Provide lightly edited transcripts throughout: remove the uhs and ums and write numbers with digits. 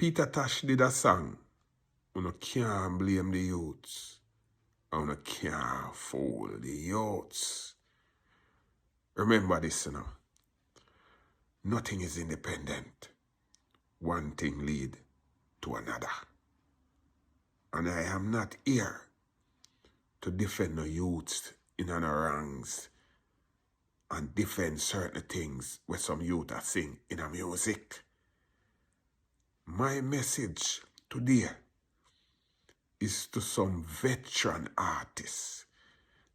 Peter Tosh did a song. You can't blame the youths. And you can't fool the youths. Remember this, Nothing is independent. One thing lead to another. And I am not here to defend the youths in our ranks and defend certain things where some youth are sing in a music. My message today is to some veteran artists.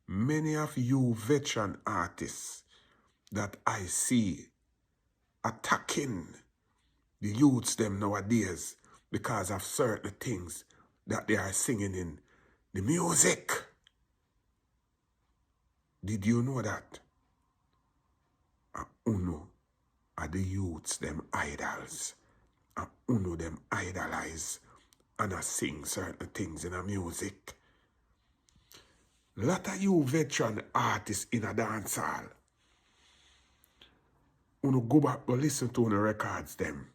Many of you veteran artists that I see attacking the youths them nowadays because of certain things that they are singing in the music. Did you know that? Uno are the youths them idols. Uno them idolize and I sing certain things in a music. Lot of you veteran artists in a dancehall, uno go back and listen to the records them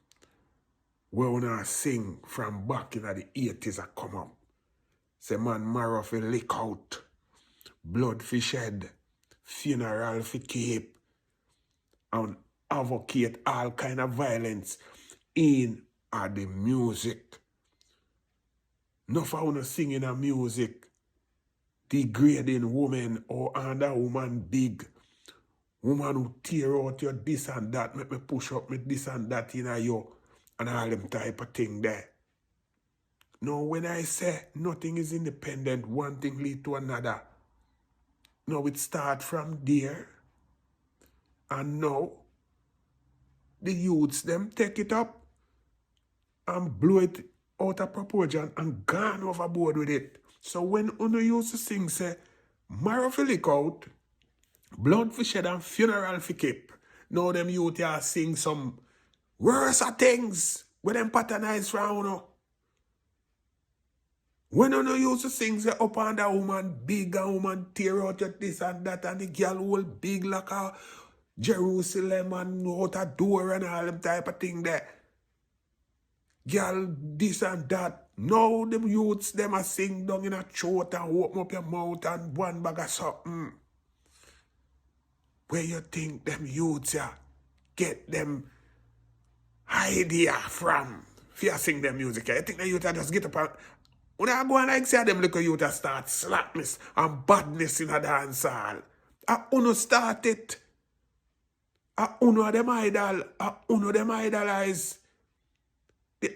where uno sing from back in the 80s a come up. Say man marrow fi lick out, blood fi shed, funeral fi keep, and advocate all kind of violence in the music. Enough of uno singing a music degrading women or under woman big. Woman who tear out your this and that, make me push up me this and that in a you, and all them type of thing there. No, when I say nothing is independent, one thing lead to another. Now it start from there. And now, the youths them take it up and blow it out of proportion and gone overboard with it. So when uno used to sing, say, marrow fi lick out, blood fi shed and funeral fi keep. Now them youth here sing some worse things with them patternized from uno. When uno used to sing, say, up on the woman big and woman tear out your this and that and the girl whole big like a Jerusalem and out a door and all them type of thing there. Girl, this and that. Now them youths, them a sing down in a throat and open up your mouth and one bag of something. Where you think them youths get them idea from? If you sing them music, you think the youth just get up and when I go and like say them little youth start slackness and badness in a dance hall. Uno start it. Uno them idol. Uno them idolize. The